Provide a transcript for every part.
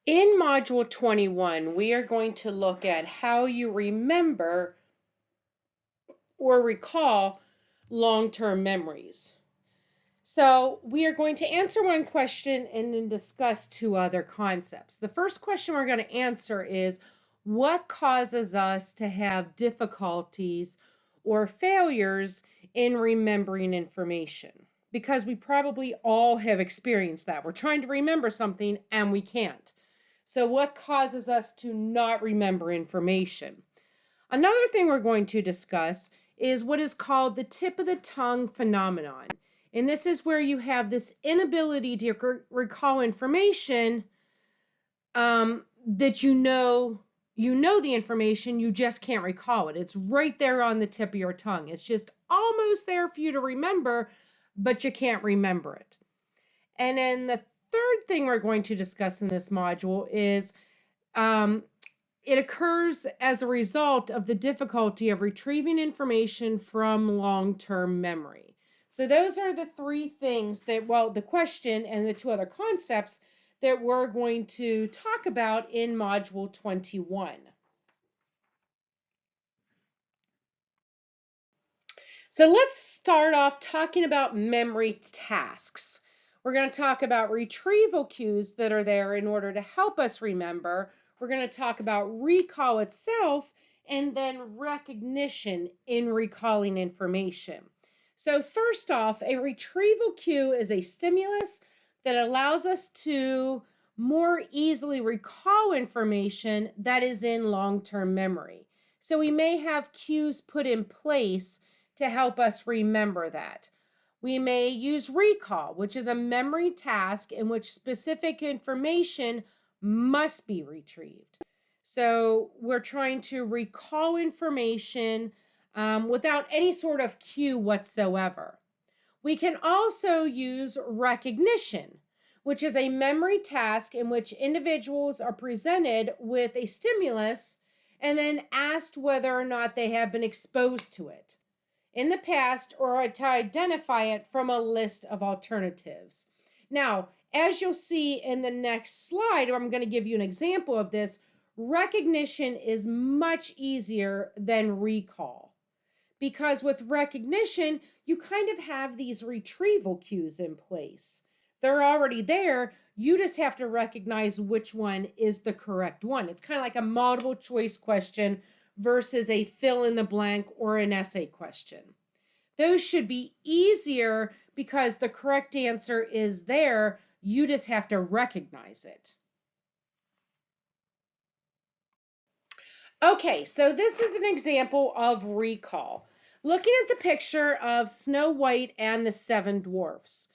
In Module 21, we are going to look at how you remember or recall long-term memories. So we are going to answer one question and then discuss two other concepts. The first question we're going to answer is, what causes us to have difficulties or failures in remembering information? Because we probably all have experienced that. We're trying to remember something and we can't. So what causes us to not remember information? Another thing we're going to discuss is what is called the tip of the tongue phenomenon. And this is where you have this inability to recall information that you know the information, you just can't recall it. It's right there on the tip of your tongue. It's just almost there for you to remember, but you can't remember it. And then the third thing we're going to discuss in this module is it occurs as a result of the difficulty of retrieving information from long-term memory. So those are the three things that, well, the question and the two other concepts that we're going to talk about in Module 21. So let's start off talking about memory tasks. We're going to talk about retrieval cues that are there in order to help us remember. We're going to talk about recall itself and then recognition in recalling information. So first off, a retrieval cue is a stimulus that allows us to more easily recall information that is in long-term memory. So we may have cues put in place to help us remember that. We may use recall, which is a memory task in which specific information must be retrieved. So we're trying to recall information without any sort of cue whatsoever. We can also use recognition, which is a memory task in which individuals are presented with a stimulus and then asked whether or not they have been exposed to it in the past or to identify it from a list of alternatives. Now, as you'll see in the next slide, I'm going to give you an example of this, recognition is much easier than recall. Because with recognition, you kind of have these retrieval cues in place. They're already there. You just have to recognize which one is the correct one. It's kind of like a multiple choice question versus a fill in the blank or an essay question. Those should be easier because the correct answer is there. You just have to recognize it. Okay, so this is an example of recall. Looking at the picture of Snow White and the Seven Dwarfs,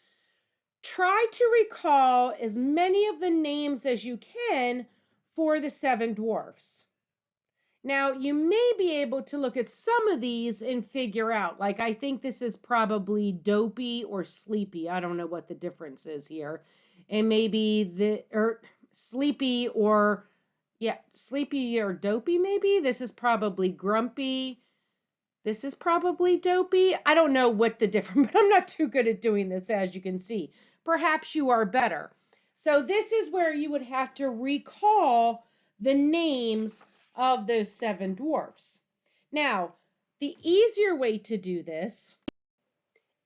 try to recall as many of the names as you can for the Seven Dwarfs. Now, you may be able to look at some of these and figure out, like I think this is probably Dopey or Sleepy. I don't know what the difference is here. And maybe Sleepy or, yeah, Sleepy or Dopey maybe. This is probably Grumpy. This is probably Dopey. I don't know what the difference, but I'm not too good at doing this, as you can see. Perhaps you are better. So this is where you would have to recall the names of those seven dwarfs. Now, the easier way to do this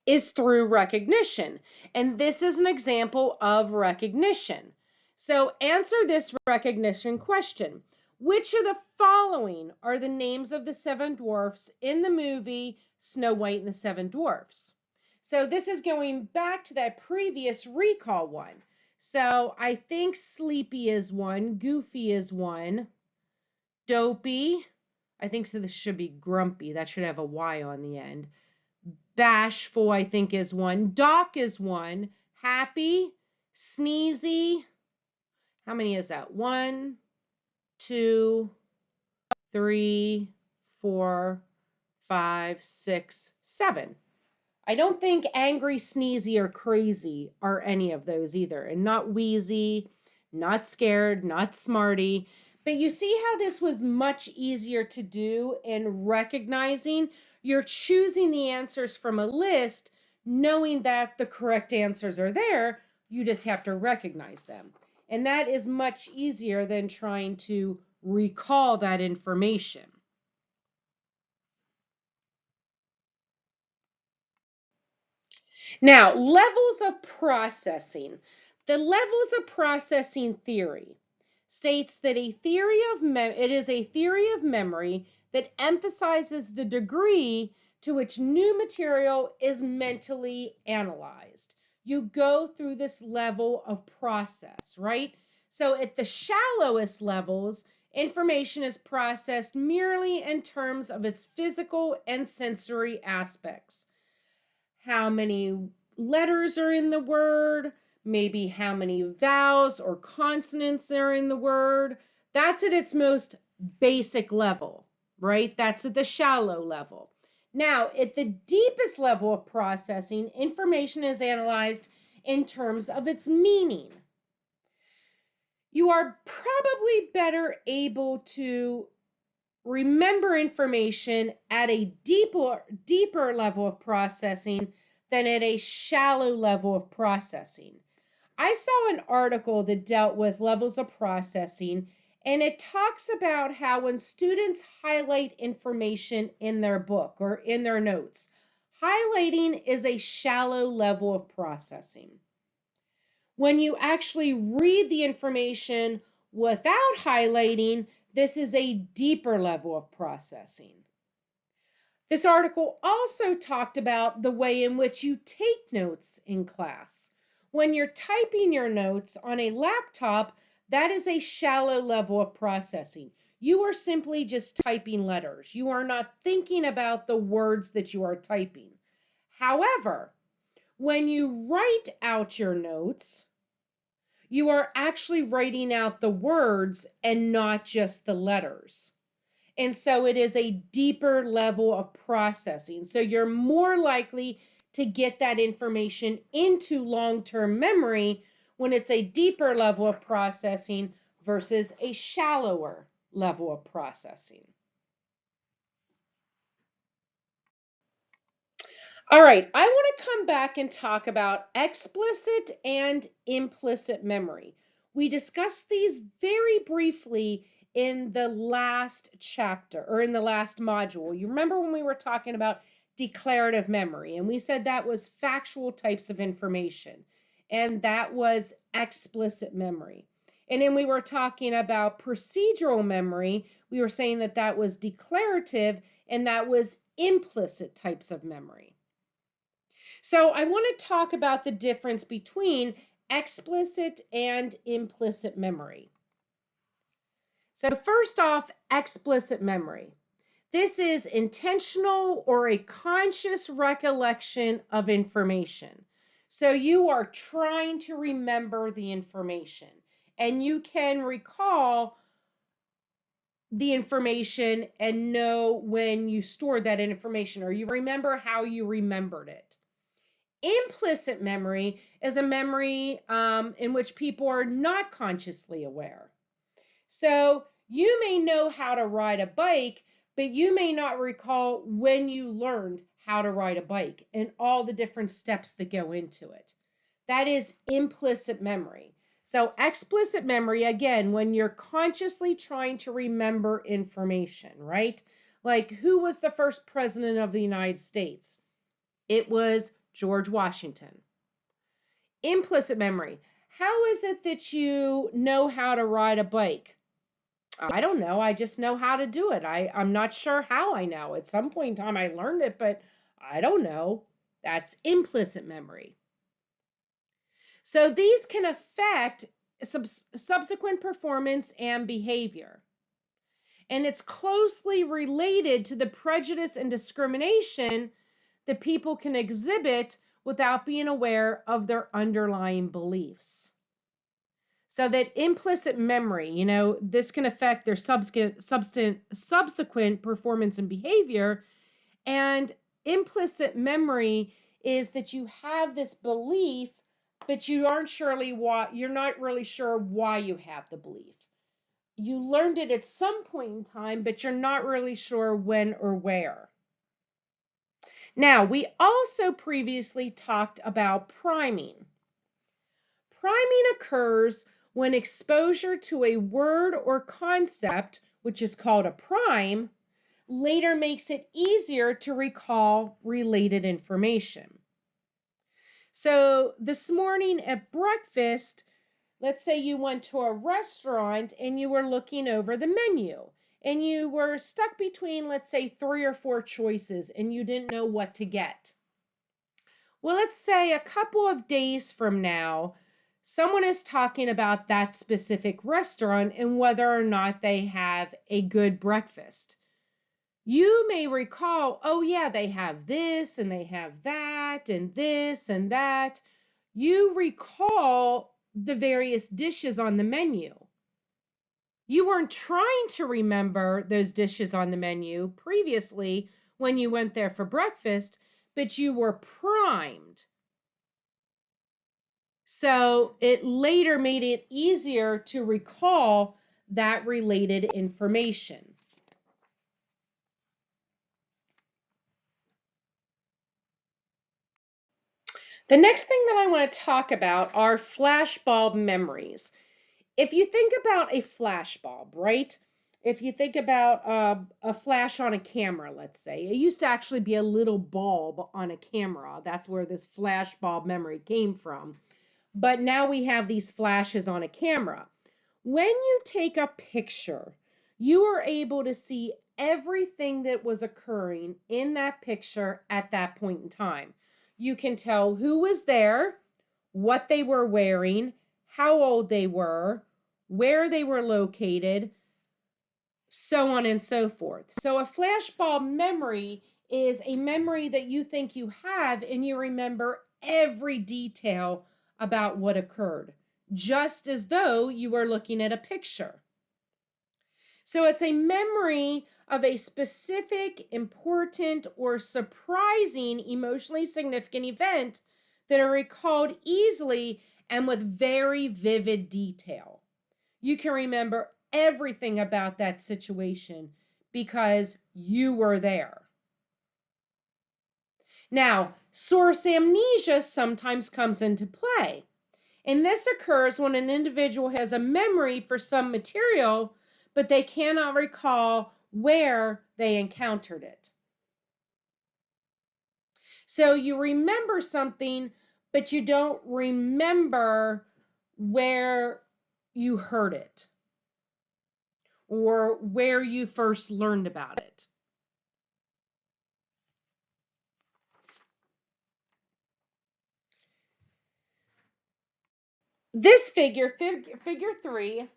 is through recognition. And this is an example of recognition. So answer this recognition question. Which of the following are the names of the seven dwarfs in the movie Snow White and the Seven Dwarfs? So this is going back to that previous recall one. So I think Sleepy is one, Goofy is one, Dopey, I think so this should be Grumpy, that should have a Y on the end. Bashful, I think, is one. Doc is one. Happy, Sneezy, how many is that? 1, 2, 3, 4, 5, 6, 7. I don't think Angry, Sneezy, or Crazy are any of those either. And not Wheezy, not Scared, not Smarty. But you see how this was much easier to do in recognizing. You're choosing the answers from a list, knowing that the correct answers are there. You just have to recognize them. And that is much easier than trying to recall that information. Now, levels of processing. The levels of processing theory states that it is a theory of memory that emphasizes the degree to which new material is mentally analyzed. You go through this level of process, right? So at the shallowest levels, information is processed merely in terms of its physical and sensory aspects. How many letters are in the word, maybe how many vowels or consonants are in the word. That's at its most basic level, right? That's at the shallow level. Now, at the deepest level of processing, information is analyzed in terms of its meaning. You are probably better able to remember information at a deeper level of processing than at a shallow level of processing. I saw an article that dealt with levels of processing, and it talks about how when students highlight information in their book or in their notes, highlighting is a shallow level of processing. When you actually read the information without highlighting, this is a deeper level of processing. This article also talked about the way in which you take notes in class. When you're typing your notes on a laptop, that is a shallow level of processing. You are simply just typing letters. You are not thinking about the words that you are typing. However, when you write out your notes, you are actually writing out the words and not just the letters. And so it is a deeper level of processing. So you're more likely to get that information into long-term memory when it's a deeper level of processing versus a shallower level of processing. All right, I want to come back and talk about explicit and implicit memory. We discussed these very briefly in the last chapter or in the last module. You remember when we were talking about declarative memory, and we said that was factual types of information, and that was explicit memory. And then we were talking about procedural memory. We were saying that that was declarative and that was implicit types of memory. So I want to talk about the difference between explicit and implicit memory. So first off, explicit memory. This is intentional or a conscious recollection of information. So you are trying to remember the information, and you can recall the information and know when you stored that information, or you remember how you remembered it. Implicit memory is a memory in which people are not consciously aware. So you may know how to ride a bike, but you may not recall when you learned how to ride a bike and all the different steps that go into it. That is implicit memory. So explicit memory, again, when you're consciously trying to remember information, right? Like, who was the first president of the United States? It was George Washington. Implicit memory. How is it that you know how to ride a bike? I don't know. I just know how to do it. I'm not sure how I know. At some point in time, I learned it, but I don't know. That's implicit memory. So these can affect subsequent performance and behavior. And it's closely related to the prejudice and discrimination that people can exhibit without being aware of their underlying beliefs. So that implicit memory, this can affect their subsequent performance and behavior. And implicit memory is that you have this belief, but you're not really sure why you have the belief. You learned it at some point in time, but you're not really sure when or where. Now, we also previously talked about priming. Priming occurs when exposure to a word or concept, which is called a prime, later makes it easier to recall related information. So this morning at breakfast, let's say you went to a restaurant and you were looking over the menu and you were stuck between, let's say, 3 or 4 choices and you didn't know what to get. Well, let's say a couple of days from now, someone is talking about that specific restaurant and whether or not they have a good breakfast. You may recall, oh yeah, they have this and they have that and this and that. You recall the various dishes on the menu. You weren't trying to remember those dishes on the menu previously when you went there for breakfast, but you were primed. So it later made it easier to recall that related information. The next thing that I want to talk about are flashbulb memories. If you think about a flashbulb, right? If you think about a flash on a camera, let's say, it used to actually be a little bulb on a camera. That's where this flashbulb memory came from. But now we have these flashes on a camera. When you take a picture, you are able to see everything that was occurring in that picture at that point in time. You can tell who was there, what they were wearing, how old they were, where they were located, so on and so forth. So a flashbulb memory is a memory that you think you have and you remember every detail about what occurred, just as though you were looking at a picture. So it's a memory of a specific, important, or surprising, emotionally significant event that are recalled easily and with very vivid detail. You can remember everything about that situation because you were there. Now, source amnesia sometimes comes into play. And this occurs when an individual has a memory for some material, but they cannot recall where they encountered it. So you remember something, but you don't remember where you heard it or where you first learned about it. This figure 3,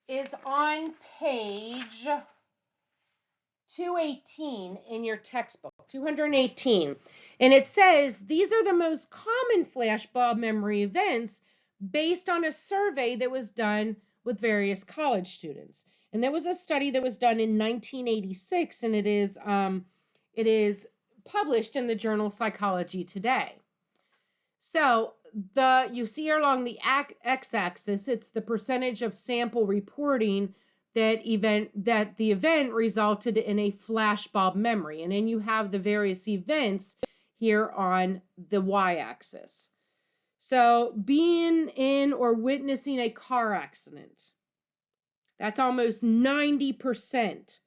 is on page 218 in your textbook, 218. And it says, these are the most common flashbulb memory events based on a survey that was done with various college students. And there was a study that was done in 1986, and it is published in the journal Psychology Today. So you see along the x-axis, it's the percentage of sample reporting that the event resulted in a flashbulb memory. And then you have the various events here on the y-axis. So being in or witnessing a car accident, that's almost 90%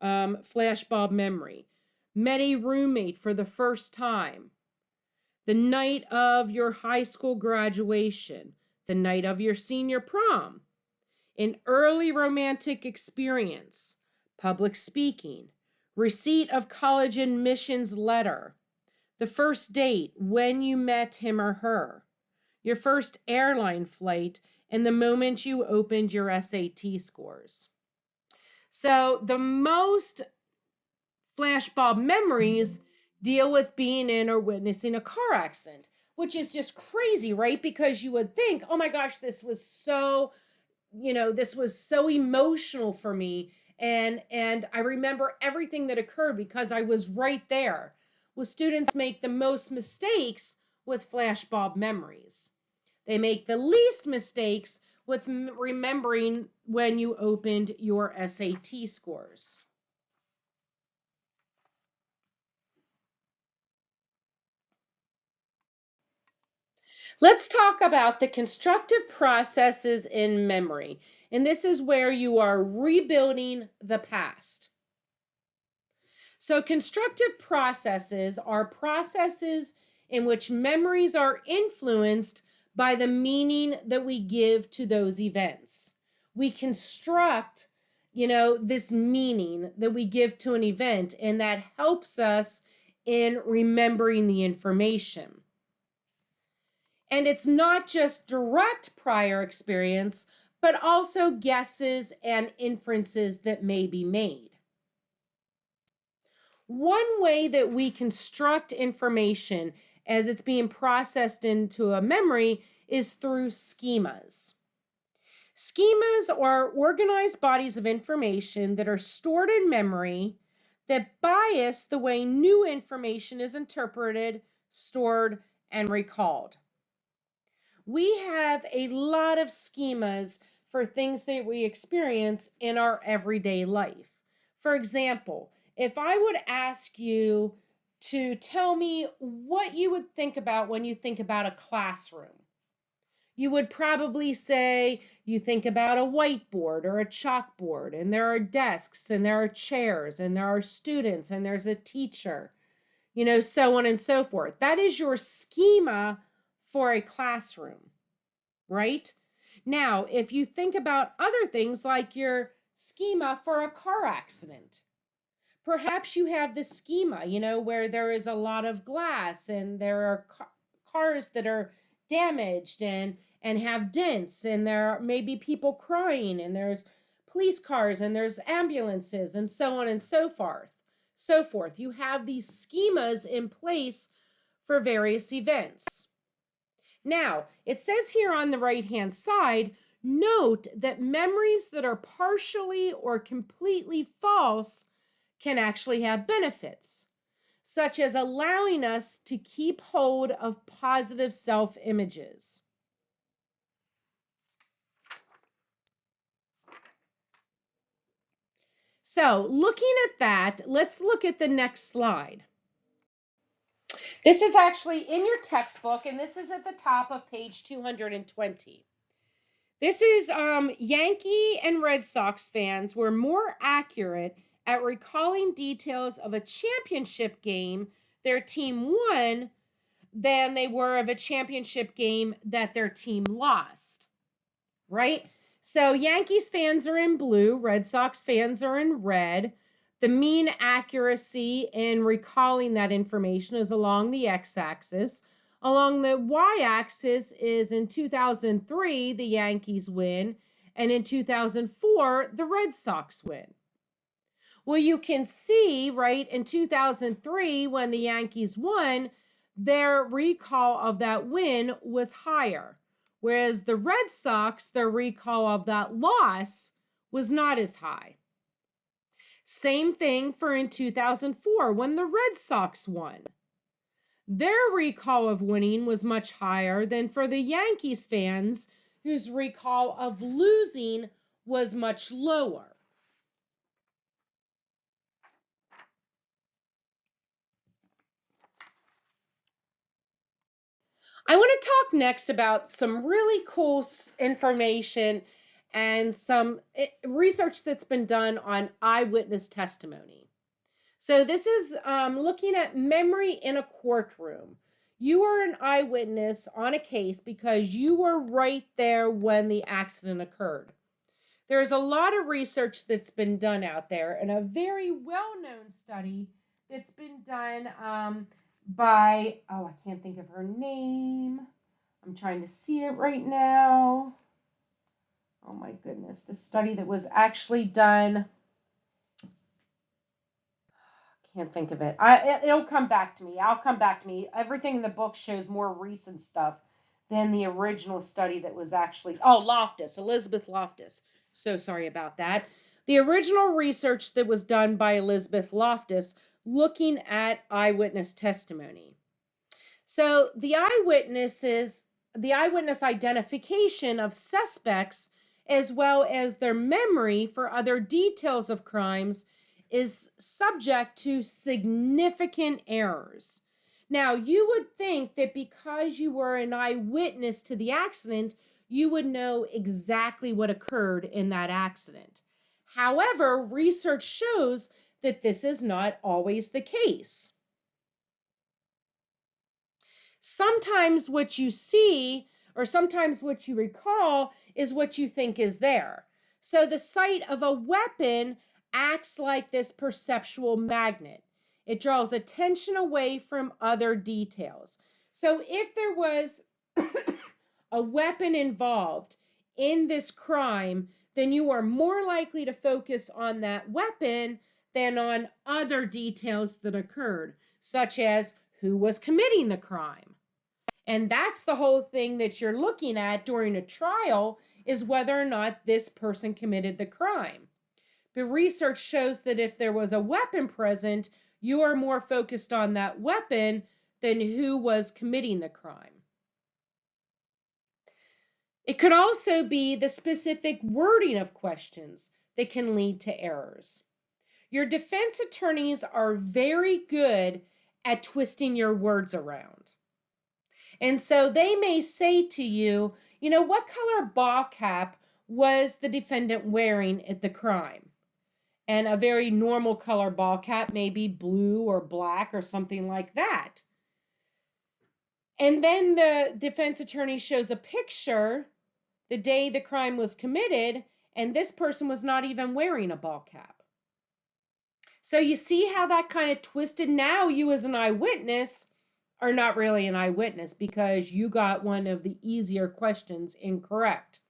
flashbulb memory. Met a roommate for the first time. The night of your high school graduation, the night of your senior prom, an early romantic experience, public speaking, receipt of college admissions letter, the first date, when you met him or her, your first airline flight, and the moment you opened your SAT scores. So the most flashbulb memories deal with being in or witnessing a car accident, which is just crazy, right? Because you would think, oh my gosh, this was so emotional for me. And I remember everything that occurred because I was right there. Well, students make the most mistakes with flashbulb memories. They make the least mistakes with remembering when you opened your SAT scores. Let's talk about the constructive processes in memory. And this is where you are rebuilding the past. So constructive processes are processes in which memories are influenced by the meaning that we give to those events. We construct, this meaning that we give to an event, and that helps us in remembering the information. And it's not just direct prior experience, but also guesses and inferences that may be made. One way that we construct information as it's being processed into a memory is through schemas. Schemas are organized bodies of information that are stored in memory that bias the way new information is interpreted, stored, and recalled. We have a lot of schemas for things that we experience in our everyday life. For example, if I would ask you to tell me what you would think about when you think about a classroom, you would probably say you think about a whiteboard or a chalkboard, and there are desks and there are chairs and there are students and there's a teacher, so on and so forth. That is your schema for a classroom, right? Now, if you think about other things like your schema for a car accident, perhaps you have the schema, where there is a lot of glass and there are cars that are damaged and have dents, and there may be people crying, and there's police cars and there's ambulances and so on and so forth. You have these schemas in place for various events. Now, it says here on the right-hand side, note that memories that are partially or completely false can actually have benefits, such as allowing us to keep hold of positive self-images. So, looking at that, let's look at the next slide. This is actually in your textbook, and this is at the top of page 220. This is Yankee and Red Sox fans were more accurate at recalling details of a championship game their team won than they were of a championship game that their team lost, right? So Yankees fans are in blue, Red Sox fans are in red. The mean accuracy in recalling that information is along the x-axis. Along the y-axis is in 2003, the Yankees win, and in 2004, the Red Sox win. Well, you can see, right, in 2003, when the Yankees won, their recall of that win was higher, whereas the Red Sox, their recall of that loss was not as high. Same thing for in 2004, when the Red Sox won. Their recall of winning was much higher than for the Yankees fans, whose recall of losing was much lower. I want to talk next about some really cool information and some research that's been done on eyewitness testimony. So this is looking at memory in a courtroom. You are an eyewitness on a case because you were right there when the accident occurred. There's a lot of research that's been done out there, and a very well-known study that's been done by, I can't think of her name. I'm trying to see it right now. Oh my goodness, the study that was actually done. Can't think of it. It'll come back to me. I'll come back to me. Everything in the book shows more recent stuff than the original study that was actually, Loftus, Elizabeth Loftus. So sorry about that. The original research that was done by Elizabeth Loftus looking at eyewitness testimony. So the eyewitness identification of suspects as well as their memory for other details of crimes is subject to significant errors. Now, you would think that because you were an eyewitness to the accident, you would know exactly what occurred in that accident. However, research shows that this is not always the case. Sometimes what you see, or sometimes what you recall, is what you think is there. So the sight of a weapon acts like this perceptual magnet. It draws attention away from other details. So if there was a weapon involved in this crime, then you are more likely to focus on that weapon than on other details that occurred, such as who was committing the crime. And that's the whole thing that you're looking at during a trial, is whether or not this person committed the crime. But research shows that if there was a weapon present, you are more focused on that weapon than who was committing the crime. It could also be the specific wording of questions that can lead to errors. Your defense attorneys are very good at twisting your words around. And so they may say to you, what color ball cap was the defendant wearing at the crime? And a very normal color ball cap may be blue or black or something like that. And then the defense attorney shows a picture the day the crime was committed, and this person was not even wearing a ball cap. So you see how that kind of twisted. Now you as an eyewitness are not really an eyewitness because you got one of the easier questions incorrect.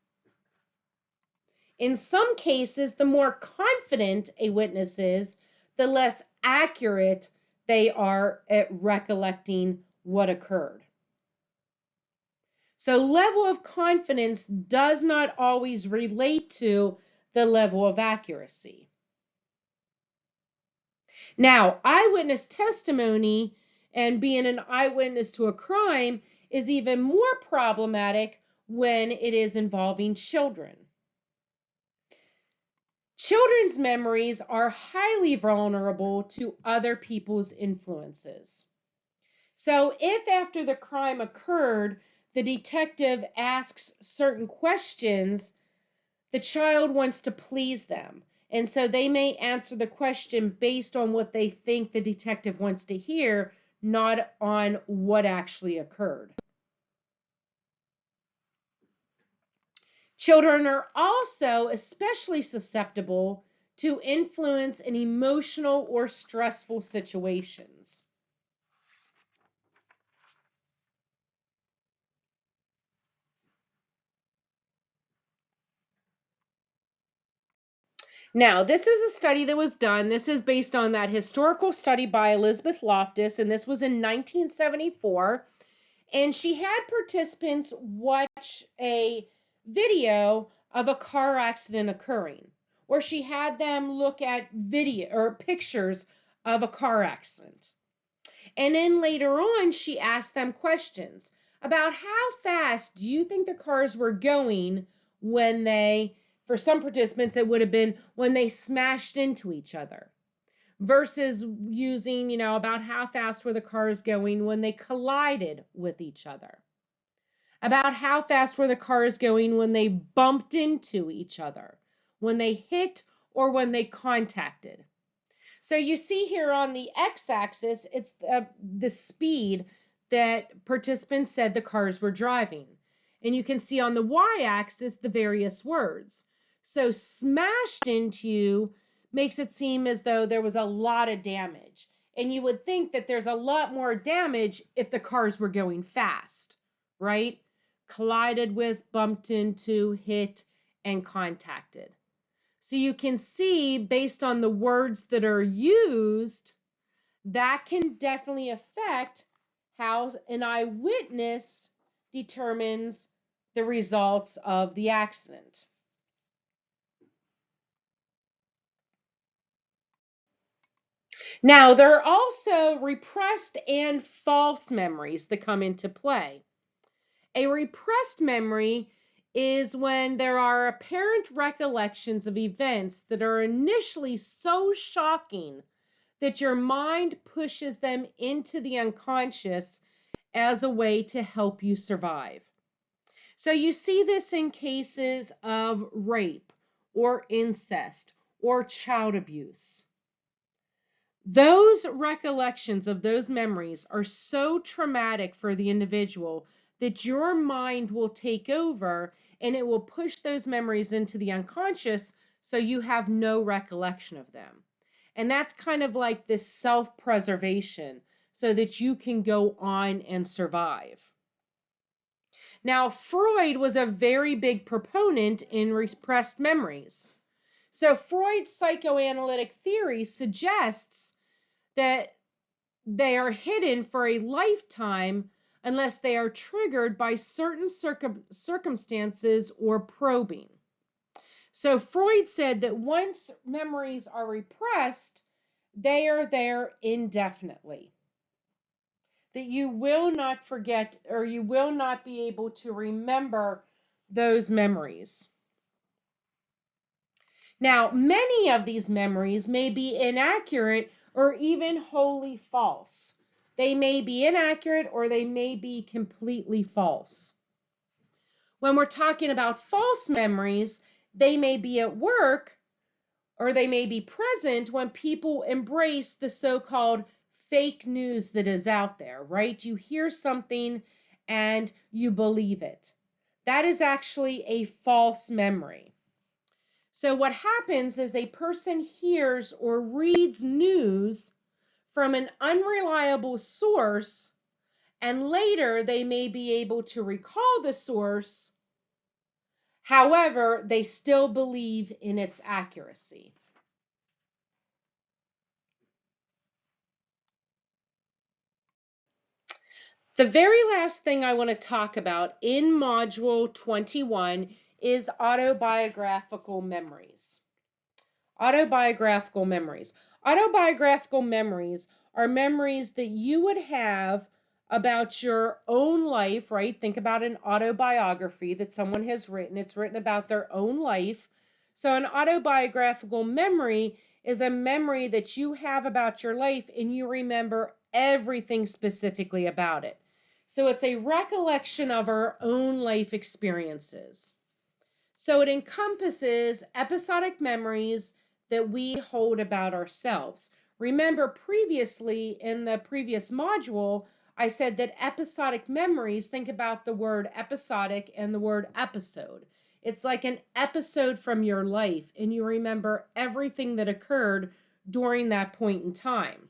In some cases, the more confident a witness is, the less accurate they are at recollecting what occurred. So level of confidence does not always relate to the level of accuracy. Now, eyewitness testimony and being an eyewitness to a crime is even more problematic when it is involving children. Children's memories are highly vulnerable to other people's influences. So if after the crime occurred, the detective asks certain questions, the child wants to please them. And so they may answer the question based on what they think the detective wants to hear, not on what actually occurred. Children are also especially susceptible to influence in emotional or stressful situations. Now, this is a study that was done. This is based on that historical study by Elizabeth Loftus, and this was in 1974. And she had participants watch a video of a car accident occurring, or she had them look at video or pictures of a car accident. And then later on, she asked them questions about how fast do you think the cars were going when they, for some participants, it would have been when they smashed into each other, versus using, about how fast were the cars going when they collided with each other. About how fast were the cars going when they bumped into each other, when they hit, or when they contacted. So you see here on the x-axis, it's the speed that participants said the cars were driving. And you can see on the y-axis the various words. So smashed into makes it seem as though there was a lot of damage. And you would think that there's a lot more damage if the cars were going fast, right? Collided with, bumped into, hit, and contacted. So you can see, based on the words that are used, that can definitely affect how an eyewitness determines the results of the accident. Now, there are also repressed and false memories that come into play. A repressed memory is when there are apparent recollections of events that are initially so shocking that your mind pushes them into the unconscious as a way to help you survive. So you see this in cases of rape or incest or child abuse. Those recollections of those memories are so traumatic for the individual that your mind will take over and it will push those memories into the unconscious so you have no recollection of them. And that's kind of like this self-preservation so that you can go on and survive. Now, Freud was a very big proponent in repressed memories. So Freud's psychoanalytic theory suggests that they are hidden for a lifetime unless they are triggered by certain circumstances or probing. So Freud said that once memories are repressed, they are there indefinitely. That you will not forget or you will not be able to remember those memories. Now, many of these memories may be inaccurate or even wholly false. They may be inaccurate or they may be completely false. When we're talking about false memories, they may be at work or they may be present when people embrace the so-called fake news that is out there, right? You hear something and you believe it. That is actually a false memory. So what happens is a person hears or reads news from an unreliable source, and later they may be able to recall the source. However, they still believe in its accuracy. The very last thing I want to talk about in Module 21 is autobiographical memories. Autobiographical memories. Autobiographical memories are memories that you would have about your own life, right? Think about an autobiography that someone has written. It's written about their own life. So an autobiographical memory is a memory that you have about your life and you remember everything specifically about it. So it's a recollection of our own life experiences. So it encompasses episodic memories that we hold about ourselves. Remember previously in the previous module, I said that episodic memories, think about the word episodic and the word episode. It's like an episode from your life and you remember everything that occurred during that point in time.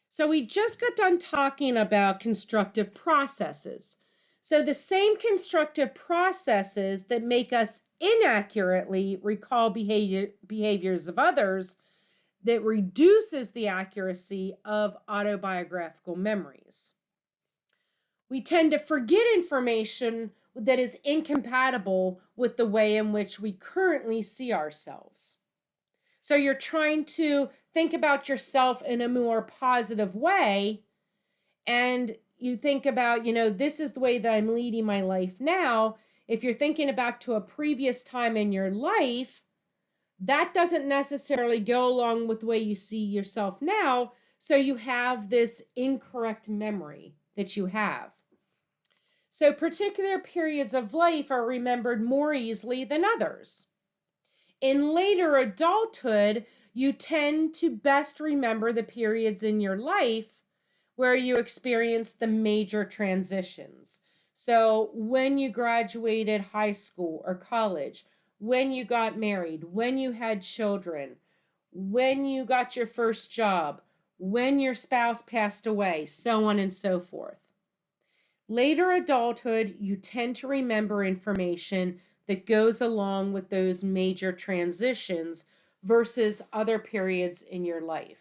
So we just got done talking about constructive processes. So the same constructive processes that make us inaccurately recall behaviors of others that reduces the accuracy of autobiographical memories. We tend to forget information that is incompatible with the way in which we currently see ourselves. So you're trying to think about yourself in a more positive way, and you think about, this is the way that I'm leading my life now. If you're thinking back to a previous time in your life, that doesn't necessarily go along with the way you see yourself now, so you have this incorrect memory that you have. So particular periods of life are remembered more easily than others. In later adulthood, you tend to best remember the periods in your life where you experienced the major transitions. So when you graduated high school or college, when you got married, when you had children, when you got your first job, when your spouse passed away, so on and so forth. Later adulthood, you tend to remember information that goes along with those major transitions versus other periods in your life.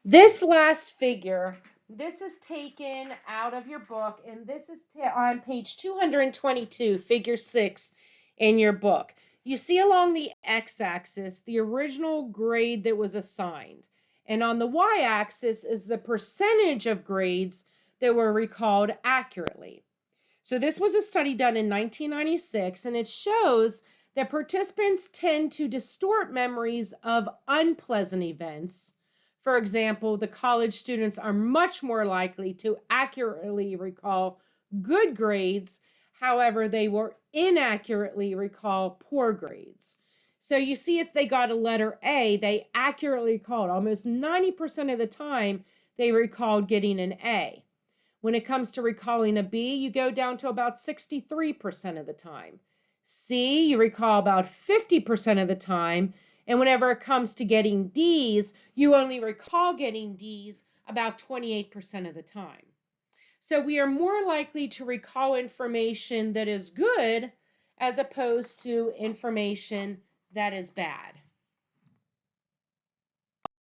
This last figure, this is taken out of your book, and this is on page 222, figure 6 in your book. You see along the x-axis the original grade that was assigned, and on the y-axis is the percentage of grades that were recalled accurately. So this was a study done in 1996, and it shows that participants tend to distort memories of unpleasant events. For example, the college students are much more likely to accurately recall good grades. However, they will inaccurately recall poor grades. So you see, if they got a letter A, they accurately recalled. Almost 90% of the time, they recalled getting an A. When it comes to recalling a B, you go down to about 63% of the time. C, you recall about 50% of the time. And whenever it comes to getting D's, you only recall getting D's about 28% of the time. So we are more likely to recall information that is good as opposed to information that is bad.